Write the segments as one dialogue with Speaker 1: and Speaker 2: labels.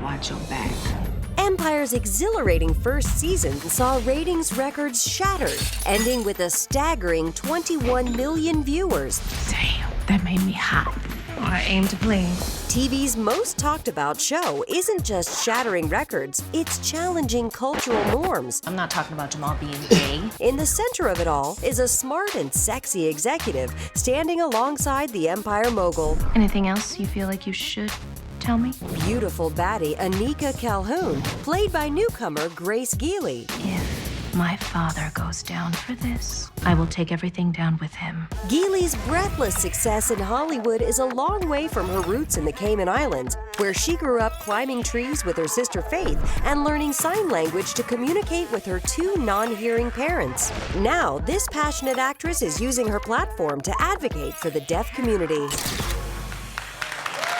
Speaker 1: Watch your back.
Speaker 2: Empire's exhilarating first season saw ratings records shattered, ending with a staggering 21 million viewers.
Speaker 1: Damn, that made me hot. I aim to please.
Speaker 2: TV's most talked about show isn't just shattering records, it's challenging cultural norms.
Speaker 3: I'm not talking about Jamal being gay.
Speaker 2: In the center of it all is a smart and sexy executive standing alongside the Empire mogul.
Speaker 3: Anything else you feel like you should tell me?
Speaker 2: Beautiful baddie Anika Calhoun, played by newcomer Grace Gealey.
Speaker 3: If my father goes down for this, I will take everything down with him.
Speaker 2: Gealey's breathless success in Hollywood is a long way from her roots in the Cayman Islands, where she grew up climbing trees with her sister Faith and learning sign language to communicate with her two non-hearing parents. Now, this passionate actress is using her platform to advocate for the deaf community.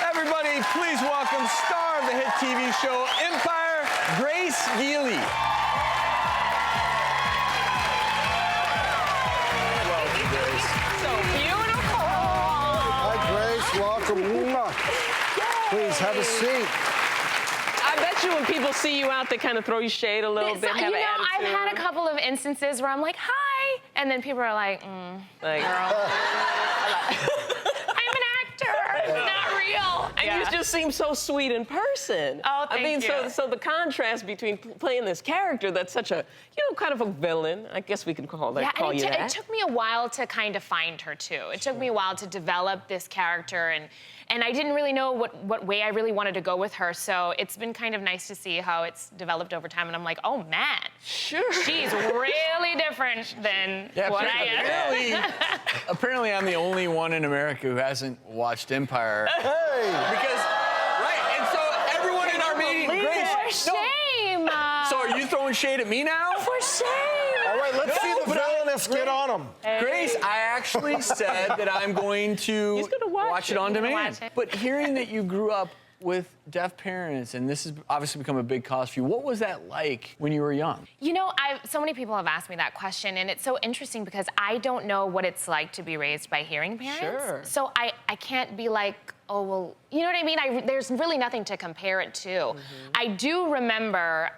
Speaker 4: Everybody, please welcome star of the hit TV show Empire, Grace Gealey. Welcome, Grace.
Speaker 5: So beautiful.
Speaker 6: Hi, Grace. Welcome. Please have a seat.
Speaker 5: I bet you when people see you out, they kind of throw you shade a little bit.
Speaker 7: You know, I've had a couple of instances where I'm like, hi, and then people are like,
Speaker 5: Like,
Speaker 7: girl. I'm an actor. It's not real.
Speaker 5: and you just seem so sweet in person.
Speaker 7: Oh,
Speaker 5: I mean,
Speaker 7: thank you.
Speaker 5: so the contrast between playing this character that's such a, kind of a villain. I guess we can call that.
Speaker 7: Yeah,
Speaker 5: call
Speaker 7: and
Speaker 5: you
Speaker 7: it
Speaker 5: that.
Speaker 7: took me a while to kind of find her too. It took me a while to develop this character, and I didn't really know what way I really wanted to go with her. So it's been kind of nice to see how it's developed over time. And I'm like, oh man,
Speaker 5: Sure.
Speaker 7: she's really different than what I am.
Speaker 4: Apparently, I'm the only one in America who hasn't watched Empire.
Speaker 6: Hey!
Speaker 4: Because, right, and so everyone in our meeting, Grace.
Speaker 7: For shame.
Speaker 4: So are you throwing shade at me now?
Speaker 7: For shame.
Speaker 6: All right, let's see the villainous get on him.
Speaker 4: Grace, I actually said that I'm going to
Speaker 5: He's gonna watch
Speaker 4: it on
Speaker 7: He's gonna
Speaker 4: demand.
Speaker 7: watch it.
Speaker 4: But hearing that you grew up with deaf parents, and this has obviously become a big cause for you, what was that like when you were young?
Speaker 7: You know, so many people have asked me that question, and it's so interesting because I don't know what it's like to be raised by hearing parents.
Speaker 5: Sure.
Speaker 7: So I can't be like, oh, well, you know what I mean? There's really nothing to compare it to. I do remember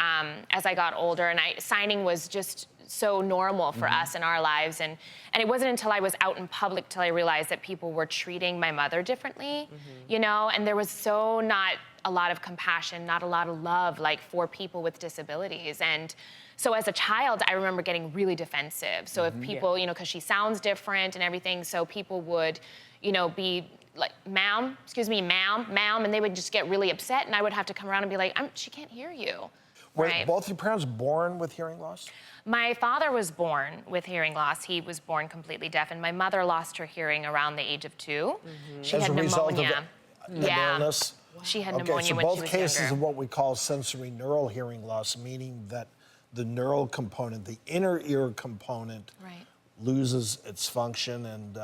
Speaker 7: as I got older, and signing was just so normal for us in our lives, and it wasn't until I was out in public till I realized that people were treating my mother differently, and there was so not a lot of compassion, not a lot of love, like, for people with disabilities. And so as a child, I remember getting really defensive. So if people, because she sounds different and everything, so people would, be like, ma'am, excuse me, ma'am, and they would just get really upset, and I would have to come around and be like, she can't hear you.
Speaker 6: Were
Speaker 7: Right.
Speaker 6: both your parents born with hearing loss?
Speaker 7: My father was born with hearing loss. He was born completely deaf, and my mother lost her hearing around the age of 2. She
Speaker 6: As
Speaker 7: had
Speaker 6: a result of
Speaker 7: pneumonia.
Speaker 6: the illness?
Speaker 7: She had
Speaker 6: Okay,
Speaker 7: pneumonia
Speaker 6: so
Speaker 7: when
Speaker 6: both
Speaker 7: she was
Speaker 6: cases
Speaker 7: younger.
Speaker 6: of what we call sensory neural hearing loss, meaning that the neural component, the inner ear component,
Speaker 7: Right.
Speaker 6: loses its function, and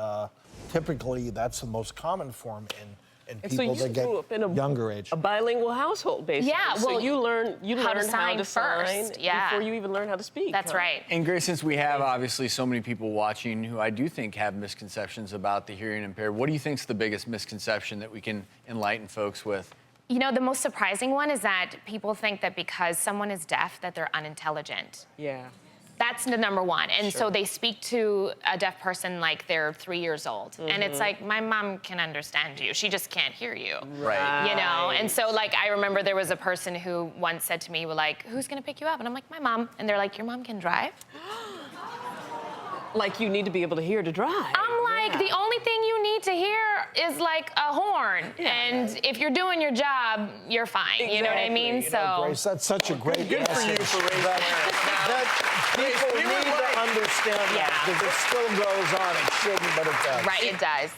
Speaker 6: typically that's the most common form in
Speaker 5: And so
Speaker 6: people
Speaker 5: you
Speaker 6: that get
Speaker 5: grew up in
Speaker 6: younger age.
Speaker 5: a bilingual household, basically.
Speaker 7: Yeah,
Speaker 5: so
Speaker 7: well,
Speaker 5: you learned
Speaker 7: how to sign
Speaker 5: sign
Speaker 7: first, yeah.
Speaker 5: before you even learned how to speak.
Speaker 7: That's
Speaker 5: huh?
Speaker 7: right.
Speaker 4: And Grace, since we have obviously so many people watching who I do think have misconceptions about the hearing impaired, what do you think is the biggest misconception that we can enlighten folks with?
Speaker 7: The most surprising one is that people think that because someone is deaf that they're unintelligent.
Speaker 5: Yeah.
Speaker 7: That's the number one. And so they speak to a deaf person like they're 3 years old. And it's like, my mom can understand you. She just can't hear you.
Speaker 4: Right.
Speaker 7: And so, like, I remember there was a person who once said to me, like, who's gonna pick you up? And I'm like, my mom. And they're like, your mom can drive?
Speaker 5: Like you need to be able to hear to drive.
Speaker 7: I'm like, the only thing you need to hear is like a horn. And if you're doing your job, you're fine. You know what I mean?
Speaker 5: Exactly.
Speaker 6: Grace, that's such a great
Speaker 4: Good for you
Speaker 6: message
Speaker 4: for raising
Speaker 6: that people
Speaker 4: we would
Speaker 6: need to understand that, because it still goes on. It shouldn't, but it does.
Speaker 7: Right, it does.